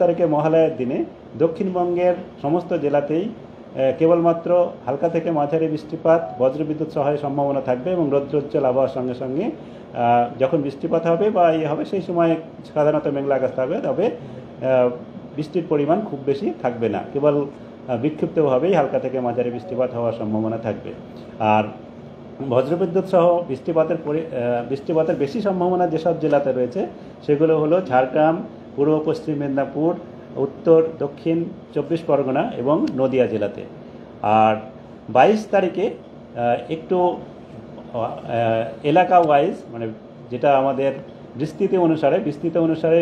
তারিখে মহালয়ার দিনে দক্ষিণবঙ্গের সমস্ত জেলাতেই কেবলমাত্র হালকা থেকে মাঝারি বৃষ্টিপাত, বজ্রবিদ্যুৎ সহায়ের সম্ভাবনা থাকবে এবং রৌদ্রোজ্জ্বল আবহাওয়ার সঙ্গে সঙ্গে যখন বৃষ্টিপাত হবে বা হবে সেই সময় সাধারণত মেঘলা আকাশ থাকবে, তবে বৃষ্টির পরিমাণ খুব বেশি থাকবে না, কেবল বিক্ষিপ্তভাবেই হালকা থেকে মাঝারি বৃষ্টিপাত হওয়ার সম্ভাবনা থাকবে। আর বজ্রবিদ্যুৎ সহ বৃষ্টিপাতের বেশি সম্ভাবনা যেসব জেলাতে রয়েছে সেগুলো হলো ঝাড়গ্রাম, পূর্ব পশ্চিম মেদিনীপুর, উত্তর দক্ষিণ 24 পরগনা এবং নদিয়া জেলাতে। আর 22 তারিখে একটু এলাকা ওয়াইজ, মানে যেটা আমাদের বিস্তৃতি অনুসারে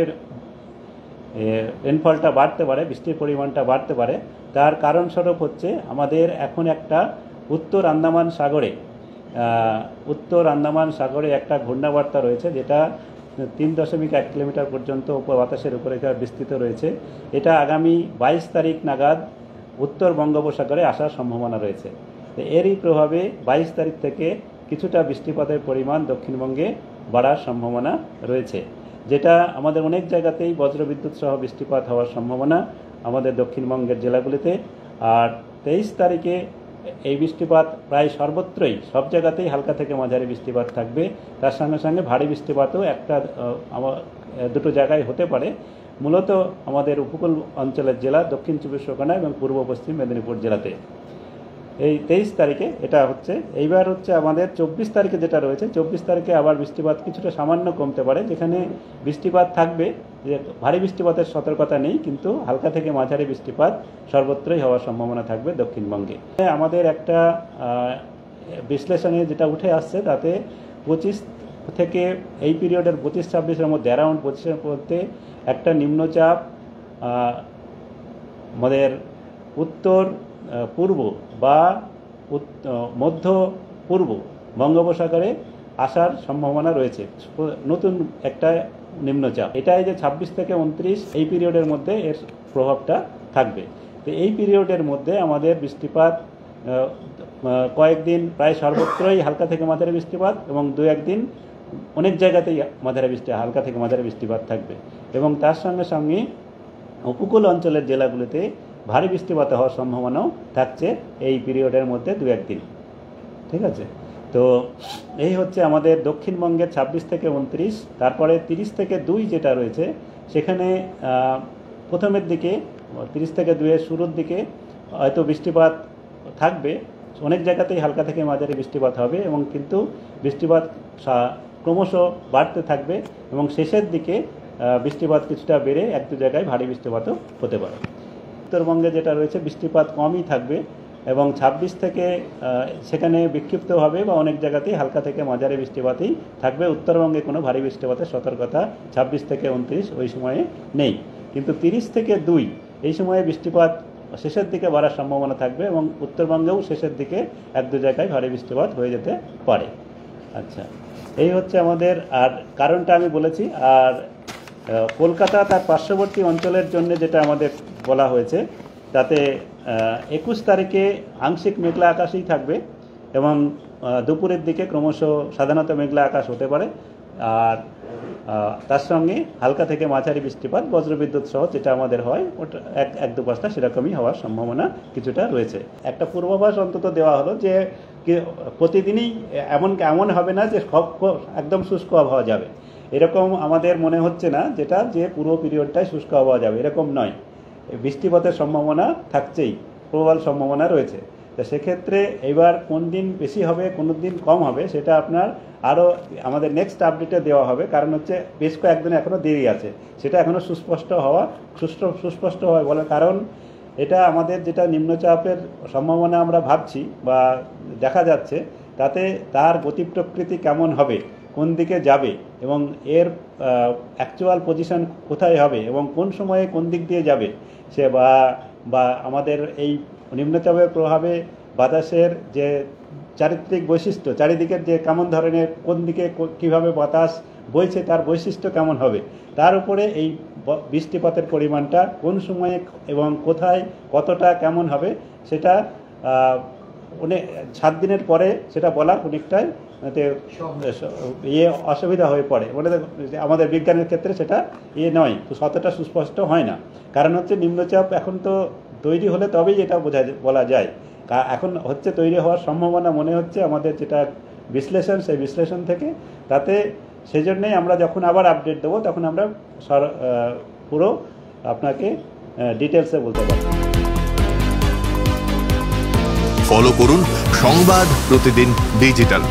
রেনফলটা বাড়তে পারে, বৃষ্টির পরিমাণটা বাড়তে পারে। তার কারণস্বরূপ হচ্ছে আমাদের এখন একটা উত্তর আন্দামান সাগরে একটা ঘূর্ণাবর্ত রয়েছে, যেটা 3.1 কিলোমিটার পর্যন্ত বাতাসের উপরে বিস্তৃত রয়েছে। এটা আগামী 22 তারিখ নাগাদ উত্তর বঙ্গোপসাগরে আসার সম্ভাবনা রয়েছে। এরই প্রভাবে 22 তারিখ থেকে কিছুটা বৃষ্টিপাতের পরিমাণ দক্ষিণবঙ্গে বাড়ার সম্ভাবনা রয়েছে, যেটা আমাদের অনেক জায়গাতেই বজ্রবিদ্যুৎ সহ বৃষ্টিপাত হওয়ার সম্ভাবনা আমাদের দক্ষিণবঙ্গের জেলাগুলিতে। আর 23 তারিখে এই বৃষ্টিপাত প্রায় সর্বত্রই, সব জায়গাতেই হালকা থেকে মাঝারি বৃষ্টিপাত থাকবে। তার সঙ্গে সঙ্গে ভারী বৃষ্টিপাতও দুটো জায়গায় হতে পারে, মূলত আমাদের উপকূল অঞ্চলের জেলা দক্ষিণ 24 পরগনা এবং পূর্ব পশ্চিম মেদিনীপুর জেলাতে। এই 23 তারিখে এটা হচ্ছে। এইবার হচ্ছে আমাদের 24 তারিখে যেটা রয়েছে, 24 তারিখে আবার বৃষ্টিপাত কিছুটা সামান্য কমতে পারে, যেখানে বৃষ্টিপাত থাকবে, যে ভারী বৃষ্টিপাতের সতর্কতা নেই, কিন্তু হালকা থেকে মাঝারি বৃষ্টিপাত সর্বত্রই হওয়ার সম্ভাবনা থাকবে দক্ষিণবঙ্গে। আমাদের একটা বিশ্লেষণে যেটা উঠে আসছে, তাতে 25 থেকে এই পিরিয়ডের 25-26-এর মধ্যে, অ্যারাউন্ড 25-এর মধ্যে একটা নিম্নচাপ আমাদের উত্তর পূর্ব বা মধ্য পূর্ব বঙ্গোপসাগরে আসার সম্ভাবনা রয়েছে, নতুন একটা নিম্নচাপ। এটাই যে 26 থেকে 29 এই পিরিয়ডের মধ্যে এর প্রভাবটা থাকবে। তো এই পিরিয়ডের মধ্যে আমাদের বৃষ্টিপাত কয়েকদিন প্রায় সর্বত্রই হালকা থেকে মাঝারি বৃষ্টিপাত এবং 2-1 দিন অনেক জায়গাতেই হালকা থেকে মাঝারি বৃষ্টিপাত থাকবে। এবং তার সঙ্গে সঙ্গে উপকূল অঞ্চলের জেলাগুলিতে ভারী বৃষ্টিপাত হওয়ার সম্ভাবনাও থাকছে এই পিরিয়ডের মধ্যে 2-1 দিন। ঠিক আছে, তো এই হচ্ছে আমাদের দক্ষিণবঙ্গের 26 থেকে 29। তারপরে 30 থেকে 2 যেটা রয়েছে, সেখানে প্রথমের দিকে 30 থেকে 2-এর শুরুর দিকে হয়তো বৃষ্টিপাত থাকবে, অনেক জায়গাতেই হালকা থেকে মাঝারি বৃষ্টিপাত হবে, এবং কিন্তু বৃষ্টিপাত ক্রমশ বাড়তে থাকবে এবং শেষের দিকে বৃষ্টিপাত কিছুটা বেড়ে 1-2 জায়গায় ভারী বৃষ্টিপাতও হতে পারে। উত্তরবঙ্গে যেটা রয়েছে, বৃষ্টিপাত কমই থাকবে এবং 26 থেকে সেখানে বিক্ষিপ্তভাবে বা অনেক জায়গাতেই হালকা থেকে মাঝারি বৃষ্টিপাতই থাকবে। উত্তরবঙ্গে কোনো ভারী বৃষ্টিপাতের সতর্কতা 26 থেকে 29 ওই সময়ে নেই, কিন্তু 30 থেকে 2 এই সময়ে বৃষ্টিপাত শেষের দিকে বাড়ার সম্ভাবনা থাকবে এবং উত্তরবঙ্গেও শেষের দিকে 1-2 জায়গায় ভারী বৃষ্টিপাত হয়ে যেতে পারে। আচ্ছা, এই হচ্ছে আমাদের, আর কারণটা আমি বলেছি। আর কলকাতা তার পার্শ্ববর্তী অঞ্চলের জন্য যেটা আমাদের বলা হয়েছে, তাতে 21 তারিখে আংশিক মেঘলা আকাশই থাকবে এবং দুপুরের দিকে ক্রমশ সাধারণত মেঘলা আকাশ হতে পারে। আর তার সঙ্গে হালকা থেকে মাঝারি বৃষ্টিপাত, বজ্রবিদ্যুৎ সহ যেটা আমাদের হয়, ওটা 1-2 সেরকমই হওয়ার সম্ভাবনা কিছুটা রয়েছে। একটা পূর্বাভাস অন্তত দেওয়া হলো যে প্রতিদিনই এমন হবে না যে একদম শুষ্ক আবহাওয়া যাবে, এরকম আমাদের মনে হচ্ছে না, যেটা যে পুরো পিরিয়ডটাই শুষ্ক আবহাওয়া যাবে এরকম নয়। বৃষ্টিপাতের সম্ভাবনা থাকছেই, প্রবল সম্ভাবনা রয়েছে। তো সেক্ষেত্রে এবার কোন দিন বেশি হবে কোন দিন কম হবে সেটা আপনার আরও আমাদের নেক্সট আপডেটে দেওয়া হবে, কারণ হচ্ছে বেশ কয়েকদিন এখনও দেরি আছে, সেটা এখনও সুস্পষ্ট হয় বলার কারণ, এটা আমাদের যেটা নিম্নচাপের সম্ভাবনা আমরা ভাবছি বা দেখা যাচ্ছে, তাতে তার গতি প্রকৃতি কেমন হবে, কোন দিকে যাবে এবং এর অ্যাকচুয়াল পজিশন কোথায় হবে এবং কোন সময়ে কোন দিক দিয়ে যাবে, সে বা আমাদের এই নিম্নচাপের প্রভাবে বাতাসের যে চারিত্রিক বৈশিষ্ট্য, চারিদিকের যে কেমন ধরনের, কোন দিকে কিভাবে বাতাস বইছে তার বৈশিষ্ট্য কেমন হবে, তার উপরে এই বৃষ্টিপাতের পরিমাণটা কোন সময়ে এবং কোথায় কতটা কেমন হবে, সেটা 7 দিনের পরে সেটা বলা অনেকটাই ইয়ে অসুবিধা হয়ে পড়ে, মানে আমাদের বিজ্ঞানের ক্ষেত্রে সেটা ইয়ে নয়, অতটা সুস্পষ্ট হয় না। কারণ হচ্ছে নিম্নচাপ এখন তো তৈরি হলে তবেই এটা বলা যায়। এখন হচ্ছে তৈরি হওয়ার সম্ভাবনা মনে হচ্ছে আমাদের যেটা বিশ্লেষণ, সেই বিশ্লেষণ থেকে, তাতে সেজন্যই আমরা যখন আবার আপডেট দেবো তখন আমরা পুরো আপনাকে ডিটেলসে বলতে পারবো। ফলো করুন সংবাদ প্রতিদিন ডিজিটাল।